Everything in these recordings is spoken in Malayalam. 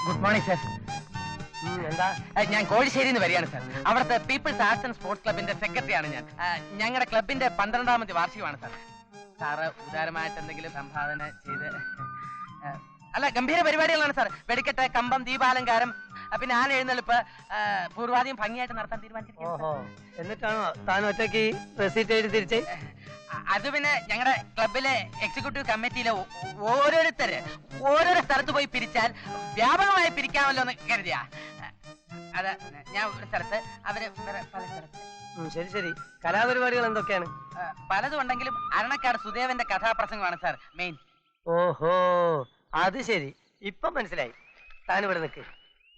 Good morning sir. എന്താ? ഞാൻ കോഴിശ്ശേരിന്ന് വരികയാണ് സാർ. അവിടുത്തെ പീപ്പിൾസ് ആർട്സ് ആൻഡ് സ്പോർട്സ് ക്ലബിന്റെ സെക്രട്ടറിയാണ് ഞാൻ. ഞങ്ങളുടെ ക്ലബിന്റെ 12ാമത്തെ വാർഷികമാണ് സാർ. സാറ് ഉദാരമായിട്ട് എന്തെങ്കിലും സംഭാവന ചെയ്ത്. അല്ല, ഗംഭീര പരിപാടികളാണ് സാർ. വെടിക്കെട്ട്, കമ്പം, ദീപാലങ്കാരം, പിന്നെ ആന എഴുന്നള്ളിപ്പ് പൂർവാധികം ഭംഗിയായിട്ട് നടത്താൻ തീരുമാനിച്ചിരിക്കുന്നു. എന്നിട്ടാണോ താൻ ഒറ്റയ്ക്ക് റെസീറ്റ് എഴുതി തിരിച്ച്? അത് പിന്നെ ഞങ്ങളുടെ ക്ലബിലെ എക്സിക്യൂട്ടീവ് കമ്മിറ്റിയിലെ ഓരോരുത്തര് ഓരോരോ സ്ഥലത്ത് പോയി പിരിച്ചാൽ വ്യാപകമായി പിരിക്കാമല്ലോ എന്ന് കരുതിയാ. അത് ഞാൻ ഒരു സ്ഥലത്ത്, അവര് പല സ്ഥലത്ത്. ശരി ശരി. കലാപരിപാടികൾ എന്തൊക്കെയാണ്? പലതും ഉണ്ടെങ്കിലും അരണക്കാട് സുദേവന്റെ കഥാപ്രസംഗമാണ് സാർ മെയിൻ. ഓഹോ, അത് ശരി. ഇപ്പൊ മനസ്സിലായി. താൻ ഇവിടെ നിൽക്ക്,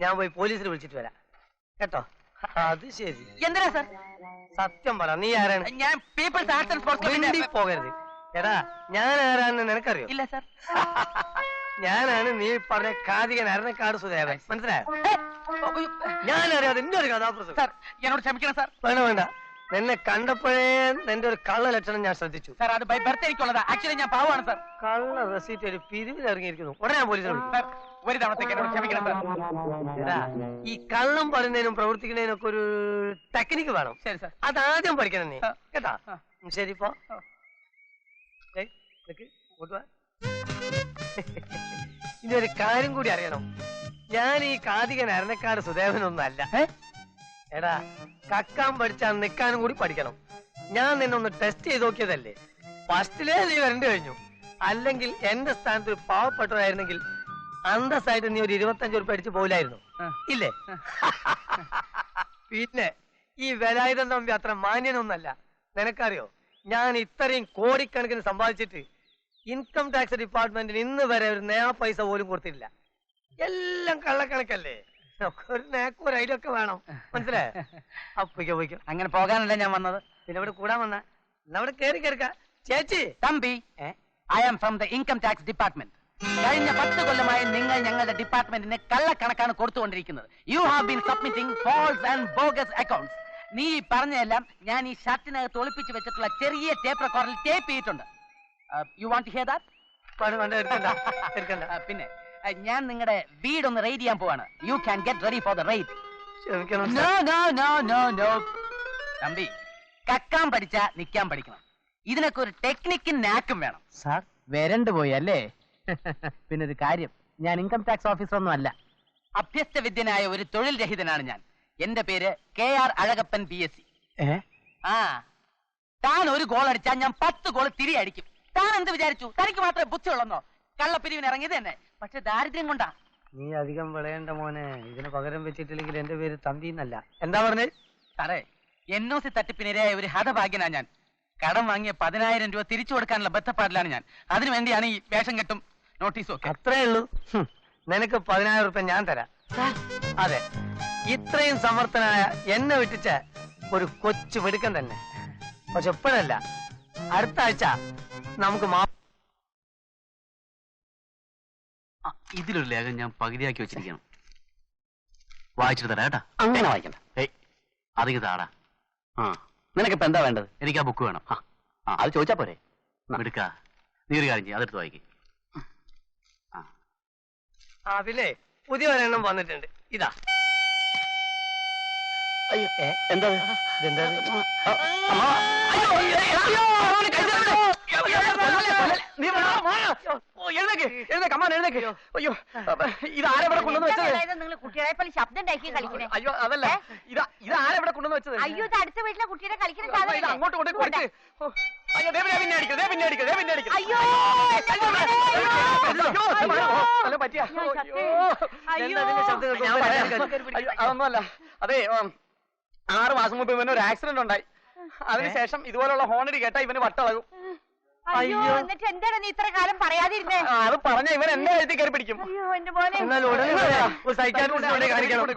ഞാൻ പോയി പോലീസിൽ വിളിച്ചിട്ട് വരാം കേട്ടോ. അത് ശരി. എന്തിനാ സാർ? സത്യം പറ, നീ ആരാണ്? ഞാൻ പീപ്പിൾസ് ആർട്സ് ആൻഡ് സ്പോർട്സ് ക്ലബിന്റെ. പോകരുത്. എടാ, ഞാൻ ആരാണെന്ന് നിനക്കറിയോ? ഇല്ല സാർ. ഞാനാണ് നീ പറഞ്ഞ കാതികൻ അരണക്കാട് സുദേവൻ. മനസ്സിലായോ? ഞാനറിയാതെ എന്റെ ഒരു കഥാപ്രസംഗം. സാർ, എന്നോട് ക്ഷമിക്കണം സാർ. വേണ്ട വേണ്ട, നിന്നെ കണ്ടപ്പോഴേ നിന്റെ ഒരു കള്ള ലക്ഷണം ഞാൻ ശ്രദ്ധിച്ചു. സാർ, അത് ബൈ ബർത്ത് എനിക്കുള്ളതാ. ആക്ച്വലി ഞാൻ പാവമാണ് സാർ. കള്ള റെസീറ്റ് ഒരു പിരിവിൽ ഇറങ്ങിയിരിക്കുന്നു. ഉടനെ ഞാൻ പോലീസിനെ വിളിക്കും. സാർ, ഒരു തവണത്തേക്ക് എന്നോട് ക്ഷമിക്കണം സാർ. ഈ കള്ളം പറയുന്നതിനും പ്രവർത്തിക്കുന്നതിനും ഒക്കെ ഒരു ടെക്നിക്ക് വേണം. ശരി സാർ. അതാദ്യം പഠിക്കണം നീ കേട്ടാ. ശരി, ഇപ്പൊ ഇനി ഒരു കാര്യം കൂടി അറിയണം. ഞാൻ ഈ കാതികൻ അരണക്കാട് സുദേവനൊന്നല്ല. എടാ, കക്കാൻ പഠിച്ചാൽ നിൽക്കാനും കൂടി പഠിക്കണം. ഞാൻ നിന്നൊന്ന് ടെസ്റ്റ് ചെയ്ത് നോക്കിയതല്ലേ. ഫസ്റ്റിലേ നീ വരണ്ടു കഴിഞ്ഞു. അല്ലെങ്കിൽ എന്റെ സ്ഥാനത്ത് ഒരു പാവപ്പെട്ടതായിരുന്നെങ്കിൽ അന്തസ്സായിട്ട് നീ ഒരു 25 രൂപ അടിച്ചു പോയില്ലായിരുന്നു, ഇല്ലേ? പിന്നെ ഈ വേലായുധൻ തമ്പി അത്ര മാന്യനൊന്നല്ല. നിനക്കറിയോ, ഞാൻ ഇത്രയും കോടിക്കണക്കിന് സമ്പാദിച്ചിട്ട് ഇൻകം ടാക്സ് ഡിപ്പാർട്ട്മെന്റിന് ഇന്ന് വരെ ഒരു നയാ പൈസ പോലും കൊടുത്തിട്ടില്ല. എല്ലാം കള്ളക്കണക്കല്ലേ. ഒരു നേക്കൊരു ഐഡിയ ഒക്കെ വേണം. മനസ്സിലായോ? പോയിക്കോ. അങ്ങനെ പോകാനല്ല ഞാൻ വന്നത്. പിന്നെ ഇവിടെ കൂടാൻ വന്ന അവിടെ കേറി കേൾക്ക. ചേച്ചി Thampi, I am from the income tax department. കഴിഞ്ഞ 10 കൊല്ലമായി നിങ്ങൾ ഞങ്ങളുടെ ഡിപ്പാർട്ട്മെന്റിന് കള്ളക്കണക്കാണ് കൊടുത്തുകൊണ്ടിരിക്കുന്നത്. You have been submitting false and bogus accounts. നീ പറഞ്ഞതെല്ലാം ഞാൻ ഈ ഷർട്ടിനകത്ത് ഒളിപ്പിച്ച് വെച്ചിട്ടുള്ള ചെറിയ ടേപ്പ് റെക്കോർഡിൽ ടേപ്പ് ചെയ്തിട്ടുണ്ട്. You want to hear that? പിന്നെ ഞാൻ നിങ്ങളുടെ വീടൊന്ന് റെയ്ഡ് ചെയ്യാൻ പോവാണ്. You can get ready for the raid. No Thampi, കക്കാൻ പഠിച്ചാ നിക്കാൻ പഠിക്കണം. ഇതിനൊക്കെ ഒരു ടെക്നിക്കും നാക്കും വേണം. സാർ, വരണ്ടു പോയി അല്ലേ? പിന്നെ ഒരു കാര്യം, ഞാൻ ഇൻകം ടാക്സ് ഓഫീസർ ഒന്നും അല്ല. അഭ്യസ്ത വിദ്യനായ ഒരു തൊഴിൽ രഹിതനാണ് ഞാൻ. എന്റെ പേര് KR അഴകപ്പൻ BSc. താൻ ഒരു ഗോൾ അടിച്ചാൽ ഞാൻ 10 ഗോൾ തിരിയടിക്കും. താൻ എന്ത് വിചാരിച്ചു? തനിക്ക് മാത്രമേ ബുദ്ധിയുള്ളെന്നോ? കള്ളപ്പിരിവിന് ഇറങ്ങിയത് തന്നെ, പക്ഷെ ദാരിദ്ര്യം കൊണ്ടാ. നീ അധികം വിളയേണ്ട മോനെ. ഇതിന് പകരം വെച്ചിട്ടില്ലെങ്കിൽ എന്റെ പേര് തമ്പി എന്നല്ല. എന്താ പറഞ്ഞത്? സാറേ, NOC തട്ടിപ്പിനിരയായ ഒരു ഹതഭാഗ്യനാ ഞാൻ. കടം വാങ്ങിയ 10,000 രൂപ തിരിച്ചു കൊടുക്കാനുള്ള ബദ്ധപ്പാടിലാണ് ഞാൻ. അതിനു വേണ്ടിയാണ് ഈ വേഷം കെട്ടും നോട്ടീസും ഒക്കെ. അത്രേ ഉള്ളൂ. നിനക്ക് 10,000 രൂപ ഞാൻ തരാം. അതെ, ഇത്രയും സമർത്ഥനായ എന്നെ വിട്ടിച്ച ഒരു കൊച്ചു മിടുക്കൻ തന്നെ. പക്ഷെ എപ്പോഴല്ല, അടുത്ത ആഴ്ച നമുക്ക് ഇതിലൊരു ലേഖനം ഞാൻ പകുതിയാക്കി വെച്ചിരിക്കണം. വായിച്ചിട്ട് തരാം കേട്ടാ. അങ്ങനെ വായിക്കണ്ട. അതിക്ക് താടാ. നിനക്കിപ്പോ എന്താ വേണ്ടത്? എനിക്ക് ആ ബുക്ക് വേണം. അത് ചോദിച്ചാ പോരെ? എടുക്ക. നീ ഒരു കാര്യം ചെയ്യും, അതെടുത്ത് വായിക്കും. പിന്നെ പുതിയ ഒരെണ്ണം വന്നിട്ടുണ്ട്. ഇതാ. അയ്യോ, എന്താ ഇതെന്താ? അയ്യോ, ഇതാരെവിടെ കൊണ്ടുവന്ന് വെച്ചത്? നിങ്ങൾ കുട്ടികളെ പോലെ ശബ്ദം ഉണ്ടാക്കി കളിക്കണേ. അയ്യോ, അതല്ല, ഇതാരെവിടെ കൊണ്ടുവന്ന് വെച്ചത്? അയ്യോ, ഇത് അടുത്ത വീട്ടിലെ കുട്ടിയുടെ കളിക്കുന്ന ഇത് അങ്ങോട്ട് കൊണ്ട് കൊടുക്ക്. അയ്യോ, പിന്നെ അടിക്കും. അയ്യോ, പറ്റിയ അയ്യോ, അതൊന്നുമല്ല. അതെ, 6 മാസം മുമ്പ് ഇവന് ഒരു ആക്സിഡന്റ് ഉണ്ടായി. അതിനുശേഷം ഇതുപോലുള്ള ഹോണടി കേട്ടാ ഇവന് വട്ടളകും. അയ്യോ, എന്നിട്ട് എന്താണ് നീ ഇത്ര കാലം പറയാതിരുന്നേ? അത് പറഞ്ഞ ഇവൻ എന്റെ എഴുതി കയറി പിടിക്കും. അയ്യോ, എന്റെ മോനെ. കാണിക്കണം.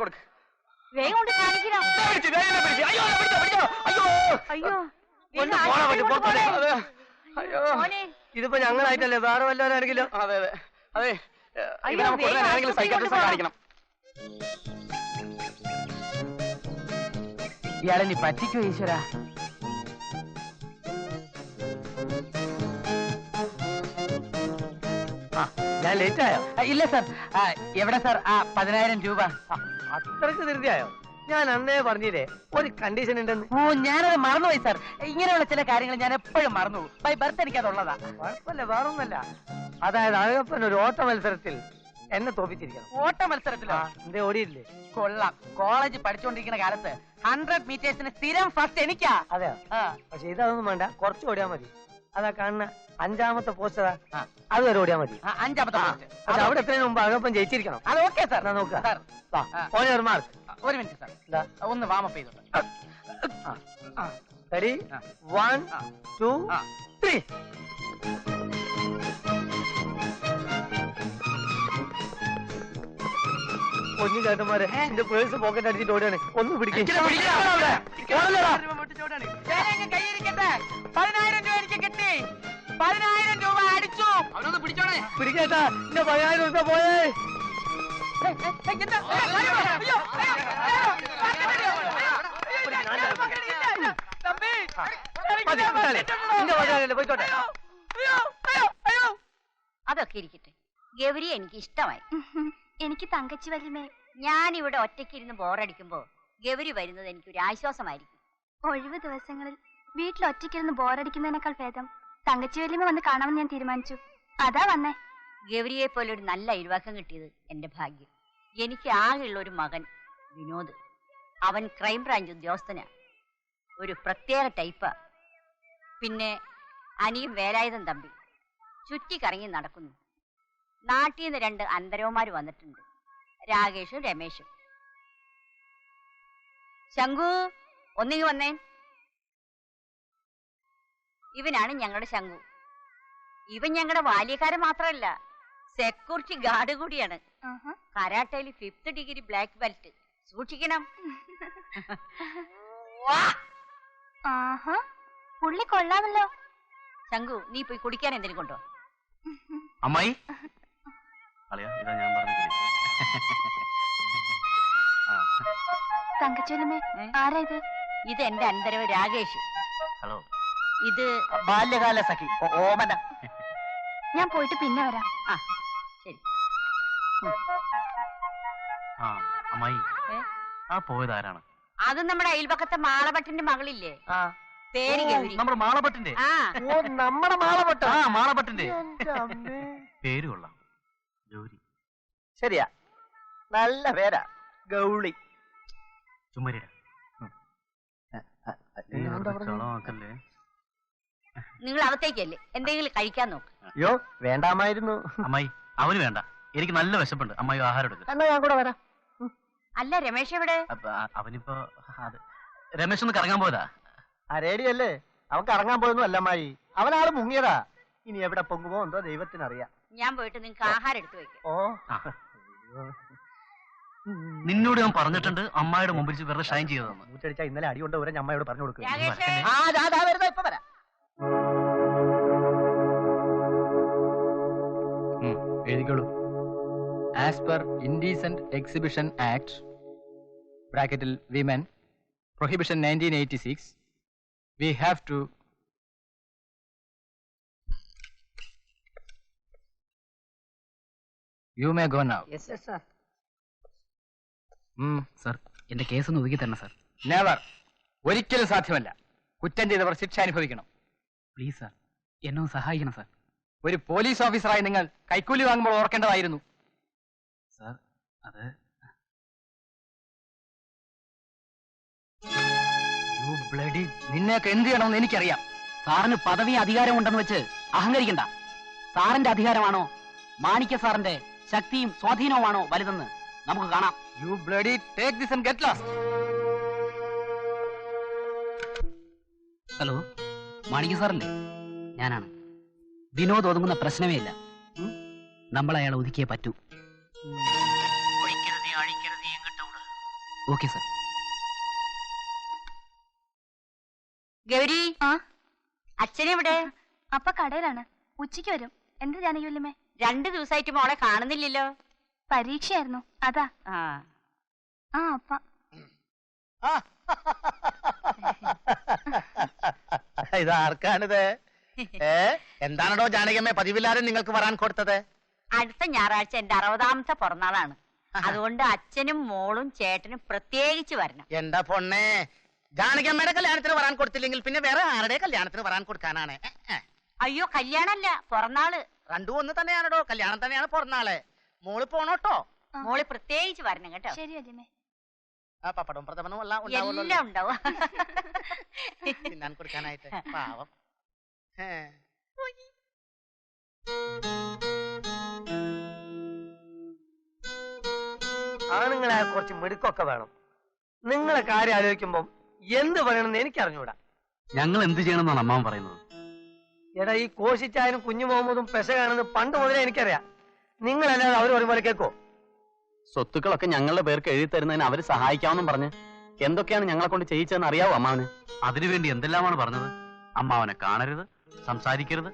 വേഗം കൊണ്ട് കാണിക്കണം. അയ്യോ, ഇതിപ്പോ ഞങ്ങളായിട്ടല്ലേ, വേറെ വല്ലവരാണെങ്കിലോ? അതെ അതെ അതെ, ആരെങ്കിലും സൈക്കാട്രിസ്റ്റ് കാണിക്കണം. ഇയാളെ നീ പറ്റിക്കോ ഈശ്വര. ഞാൻ ലേറ്റ് ആയോ? ഇല്ല സാർ. എവിടെ സാർ ആ 10,000 രൂപ? അത്രക്ക് ധൃതിയായോ? ഞാൻ അന്നേ പറഞ്ഞില്ലേ ഒരു കണ്ടീഷൻ ഉണ്ടെന്ന്. ഓ, ഞാനത് മറന്നുപോയി സാർ. ഇങ്ങനെയുള്ള ചില കാര്യങ്ങൾ ഞാൻ എപ്പോഴും മറന്നു. ബൈ ബർത്ത് എനിക്കതുള്ളതാ. കുഴപ്പമില്ല, വേറൊന്നല്ല. അതായത് അഴകപ്പൻ ഒരു ഓട്ട മത്സരത്തിൽ എന്നെ തോപ്പിച്ചിരിക്കണം. ഓട്ട മത്സരത്തിലോ? എന്തേ ഓടിയില്ലേ? കൊള്ളാം. കോളേജ് പഠിച്ചുകൊണ്ടിരിക്കുന്ന കാലത്ത് 100 മീറ്റേഴ്സിന് സ്ഥിരം ഫസ്റ്റ് എനിക്കാ. അതെയോ? പക്ഷെ ഇതൊന്നും വേണ്ട, കുറച്ച് ഓടിയാ മതി. അതാ കാണുന്ന 5ാമത്തെ പോസ്റ്റ് അത് വരെ ഓടിയാ മതി. 5ാമത്തെ പോസ്റ്റ്. പക്ഷെ അവിടെ എത്രയും മുമ്പ് അഴകപ്പൻ ജയിച്ചിരിക്കണം. അത് ഓക്കെ സാർ. നോക്കുക സാർ. ഒരു മാർക്ക്. ഒരു മിനിറ്റ് സാർ, ഒന്ന് വാമപ്പ് ചെയ്തോട്ടെ. റെഡി? 1 2 3. പൊന്നു ചേട്ടന്മാരെ, എന്റെ പേഴ്സ് പോക്കറ്റ് അടിച്ചിട്ട് ഓടുകയാണ്. ഒന്ന് പിടിക്കും. 10,000 രൂപ എനിക്ക് കിട്ടി. 10,000 രൂപ അടിച്ചു. അവനൊന്ന് പിടിച്ചോണേ. പിടിക്കേട്ടാ, എന്റെ 10,000 രൂപ പോയേ. അതൊക്കെ ഇരിക്കട്ടെ. ഗൗരി എനിക്ക് ഇഷ്ടമായി. എനിക്ക് തങ്കച്ചി വല്യമ്മേ, ഞാൻ ഇവിടെ ഒറ്റയ്ക്കിരുന്ന് ബോറടിക്കുമ്പോ ഗൗരി വരുന്നത് എനിക്കൊരു ആശ്വാസമായിരിക്കും. ഒഴിവ് ദിവസങ്ങളിൽ വീട്ടിൽ ഒറ്റയ്ക്കിരുന്ന് ബോറടിക്കുന്നതിനേക്കാൾ ഭേദം തങ്കച്ചി വല്യമ്മ വന്ന് കാണാമെന്ന് ഞാൻ തീരുമാനിച്ചു. അതാ വന്നേ. ഗൗരിയെ പോലെ ഒരു നല്ല അയൽവാക്കം കിട്ടിയത് എന്റെ ഭാഗ്യം. എനിക്ക് ആകെയുള്ള ഒരു മകൻ വിനോദ്. അവൻ ക്രൈംബ്രാഞ്ച് ഉദ്യോഗസ്ഥനാ. ഒരു പ്രത്യേക ടൈപ്പാ. പിന്നെ അനിയും വേലായുധൻ തമ്പി ചുറ്റിക്കറങ്ങി നടക്കുന്നു. നാട്ടിൽ നിന്ന് 2 അന്തരവന്മാര് വന്നിട്ടുണ്ട്, രാകേഷും രമേശും. ശങ്കു, ഒന്നിങ്ങി വന്നേ. ഇവനാണ് ഞങ്ങളുടെ ശങ്കു. ഇവൻ ഞങ്ങളുടെ ബാല്യക്കാരൻ മാത്രമല്ല, സെക്യൂരിറ്റി ഗാർഡ് കൂടിയാണ്. കരാട്ടയിൽ 5th ഡിഗ്രി ബ്ലാക്ക് ബെൽറ്റ്. സൂക്ഷിക്കണം. പുള്ളി കൊള്ളാമല്ലോ. ശങ്കു, നീ പോയി കുടിക്കാൻ എന്തെങ്കിലും കൊണ്ടോ? അമ്മായി ഇതാ ഞാൻ പറഞ്ഞ തങ്കച്ചേലമ്മേ, ആരാ ഇത്? ഇത് എന്റെ അന്തരവ് രാകേഷ്. ഹലോ. ഇത് ബാല്യകാല സഖി ഓമന. ഞാൻ പോയിട്ട് പിന്നെ വരാം. ശരി. അമ്മായി, ആ പോയത് ആരാണ്? അത് നമ്മുടെ അയൽപക്കത്തെ മാളഭട്ടിന്റെ മകളില്ലേ, പേര് ഗൗരി. നമ്മുടെ മാളഭട്ടിന്റെ? നമ്മുടെ മാളഭട്ട. മാളഭട്ടിന്റെ പേര് കൊള്ളാം, ഗൗരി. ശരിയാ, നല്ല പേരാ, ഗൗളി. ചുമരിട. നിങ്ങൾ അകത്തേക്കല്ലേ, എന്തെങ്കിലും കഴിക്കാൻ നോക്ക്. അയ്യോ, വേണ്ടാമായിരുന്നു. അമ്മായി, അവന് വേണ്ട, എനിക്ക് നല്ല വിശപ്പുണ്ട്. അമ്മായി ആഹാരം എടുക്കുക. എന്നാ ഞാൻ കൂടെ വരാം. അല്ല, രമേശ് എവിടെ? അവനിപ്പോ രമേശ് ഒന്ന് കറങ്ങാൻ പോയതാ. ആ റേഡിയല്ലേ, അവൻ കറങ്ങാൻ പോയൊന്നും അല്ല അമ്മായി, അവനാള് മുങ്ങിയതാ. ഇനി എവിടെ പൊങ്ങുമോ എന്തോ ദൈവത്തിനറിയാം. ഞാൻ പോയിട്ട് നിങ്ങൾക്ക് ആഹാരം എടുത്തു വെക്കാം. ഓ, നിന്നോട് ഞാൻ പറഞ്ഞിട്ടുണ്ട് അമ്മായിയുടെ മുമ്പിൽ വെറുതെ ഷൈൻ ചെയ്തതെന്ന്. മൂച്ചടിച്ചാ ഇന്നലെ അടി കൊണ്ട് വരെ അമ്മയോട് പറഞ്ഞു കൊടുക്കും. ഇപ്പൊ വരാം. എഴുതിക്കോളൂ. As per indecent exhibition act ബ്രാക്കറ്റിൽ women prohibition 1986 we have to you may go now. Yes sir. Sir, എന്റെ കേസ് ഒന്ന് ഒതുക്കി തരണം സർ. നെവർ, ഒരിക്കലും സാധ്യമല്ല. കുറ്റം ചെയ്തവർ ശിക്ഷ അനുഭവിക്കണം. പ്ലീസ് സർ, എന്നെ ഒന്ന് സഹായിക്കണം സർ. ഒരു പോലീസ് ഓഫീസറായി നിങ്ങൾ കൈക്കൂലി വാങ്ങുമ്പോൾ ഓർക്കേണ്ടതായിരുന്നു. സർ, അത് നിന്നെയൊക്കെ എന്ത് ചെയ്യണമെന്ന് എനിക്കറിയാം. സാറിന് പദവി അധികാരം ഉണ്ടെന്ന് വെച്ച് അഹങ്കരിക്കണ്ട. സാറിന്റെ അധികാരമാണോ മാണിക്യ സാറിന്റെ ശക്തിയും സ്വാധീനവുമാണോ വലുതെന്ന് നമുക്ക് കാണാം. You bloody take this and get lost. Hello, മാണിക്യ സാറല്ലേ? ഞാനാണ്. വിനോദ് ഒതുങ്ങുന്ന പ്രശ്നമേ ഇല്ല. നമ്മൾ അയാളെ ഒതുക്കിയേ പറ്റൂ. Okay sir. ഗൗരി, അച്ഛനെവിടെ? അപ്പ കടയിലാണ്, ഉച്ചയ്ക്ക് വരും. എന്ത് ജാനകിയല്ലേ? 2 ദിവസമായിട്ട് മോളെ കാണുന്നില്ലല്ലോ. പരീക്ഷയായിരുന്നു, അതാ. അപ്പ ഇതാർക്കാണിത്? എന്താണോ ജാനകിയമ്മേ പതിവില്ലാതെ നിങ്ങൾക്ക് വരാൻ കൊടുത്തത്? അടുത്ത ഞായറാഴ്ച എന്റെ 60ാമത്തെ പിറന്നാളാണ്. അതുകൊണ്ട് അച്ഛനും മോളും ചേട്ടനും പ്രത്യേകിച്ച് വരണം. എന്താ പൊണ്ണേ, ജാനകിയമ്മയുടെ കല്യാണത്തിന് വരാൻ കൊടുത്തില്ലെങ്കിൽ പിന്നെ വേറെ ആരുടെ കല്യാണത്തിന് വരാൻ കൊടുക്കാനാണ്? അയ്യോ, കല്യാണല്ല, പിറന്നാള്. രണ്ടും ഒന്ന് തന്നെയാണോ? കല്യാണം തന്നെയാണ് പിറന്നാള്. മോള് പോണോട്ടോ. മോള് പ്രത്യേകിച്ച് വരണം കേട്ടോ. ശരി വല്യമ്മേ. ആ പപ്പടവും പ്രഥമനും എല്ലാം ഉണ്ടാവും. തിന്നാൻ കൊടുക്കാനായിട്ട്. പാവം. ആണുങ്ങളെ കുറച്ച് മിടുക്കൊക്കെ വേണം. നിങ്ങളെ കാര്യം ആലോചിക്കുമ്പോ എന്ത് പറയണമെന്ന് എനിക്ക് അറിഞ്ഞൂടാ. ഞങ്ങൾ എന്ത് ചെയ്യണമെന്നാണ് അമ്മാവൻ പറയുന്നത്? എടാ, ഈ കോശിച്ചായനും കുഞ്ഞു മുഹമ്മദും പെശകാണെന്ന് പണ്ട് മുതലേ എനിക്കറിയാം. നിങ്ങളല്ലാതെ അവർ പറയുമ്പോൾ കേൾക്കോ? സ്വത്തുക്കളൊക്കെ ഞങ്ങളുടെ പേർക്ക് എഴുതി തരുന്നതിന് അവര് സഹായിക്കാമെന്നും പറഞ്ഞ് എന്തൊക്കെയാണ് ഞങ്ങളെ കൊണ്ട് ചെയ്യിച്ചതെന്ന് അറിയാവോ അമ്മാവന്? അതിനുവേണ്ടി എന്തെല്ലാമാണ് പറഞ്ഞത്? അമ്മാവനെ കാണരുത്, സംസാരിക്കരുത്.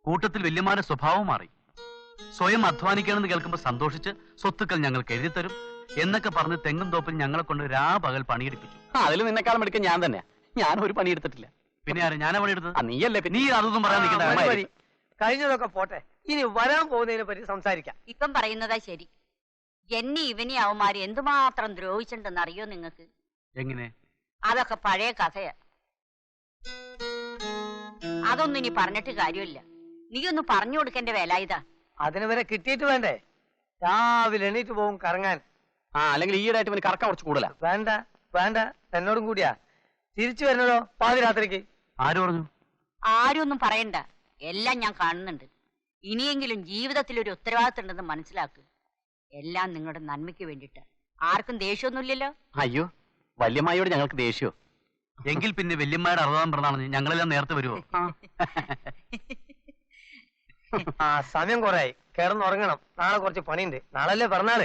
കൂട്ടത്തിൽ വല്യമാരുടെ സ്വഭാവം മാറി. സ്വയം അധ്വാനിക്കണമെന്ന് കേൾക്കുമ്പോൾ സന്തോഷിച്ച് സ്വത്തുക്കൾ ഞങ്ങൾക്ക് എഴുതി തരും എന്നൊക്കെ പറഞ്ഞ് തെങ്ങും തോപ്പിൽ ഞങ്ങളെ കൊണ്ട് പകൽ പണിയെടുപ്പിച്ചു. അതിൽ നിന്നെക്കാളും എടുക്കാൻ ഞാൻ തന്നെ. ഞാൻ ഒരു പണി എടുത്തിട്ടില്ല. പിന്നെ ആരും ഞാനാ പണിയെടുത്തത്? നീയല്ലേ? നീ അതൊന്നും പറയാൻ നിൽക്കണ്ട. കഴിഞ്ഞതൊക്കെ പോട്ടെ, ഇനി വരാൻ പോകുന്നതിനെ പറ്റി സംസാരിക്കാം. ഇപ്പം പറയുന്നതാ ശരി. എന്നെ ഇവനെ അവന്മാര് എന്തുമാത്രം ദ്രോഹിച്ചിട്ടുണ്ടെന്ന് അറിയോ നിങ്ങൾക്ക്? എങ്ങനെ? അതൊക്കെ പഴയ കഥയാ. അതൊന്നും ഇനി പറഞ്ഞിട്ട് കാര്യമില്ല. നീ ഒന്ന് പറഞ്ഞു കൊടുക്കേണ്ട വേല ഇതാ. അതിന് വരെ കിട്ടിയിട്ട് വേണ്ടേ? രാവിലെ എണീറ്റ് പോകും കറങ്ങാൻ. അല്ലെങ്കിൽ ഈയിടായിട്ട് ഇവന് കറക്കം കുറച്ച് കൂടുതലാ. വേണ്ട വേണ്ട, എന്നോടും കൂടിയാ. തിരിച്ചു വരുന്നതോ പാതിരാത്രിക്ക്. ആര് പറഞ്ഞു? ആരും ഒന്നും പറയണ്ട, എല്ലാം ഞാൻ കാണുന്നുണ്ട്. ഇനിയെങ്കിലും ജീവിതത്തിൽ ഒരു ഉത്തരവാദിത്തം ഉണ്ടെന്ന് മനസ്സിലാക്കുക. എല്ലാം നിങ്ങളുടെ നന്മയ്ക്ക് വേണ്ടിയിട്ട്. ആർക്കും ദേഷ്യമൊന്നുമില്ലല്ലോ. അയ്യോ, വല്യമ്മായിയോട് ഞങ്ങൾക്ക് ദേഷ്യോ? എങ്കിൽ പിന്നെ വല്യമ്മയുടെ 60ാം പിറന്നാളിന് ഞങ്ങളെല്ലാം നേരത്തെ വരുമോ? ആ, സമയം കുറയായി, കിടന്നുറങ്ങണം. നാളെ കുറച്ച് പണിയുണ്ട്. നാളല്ലേ പിറന്നാള്.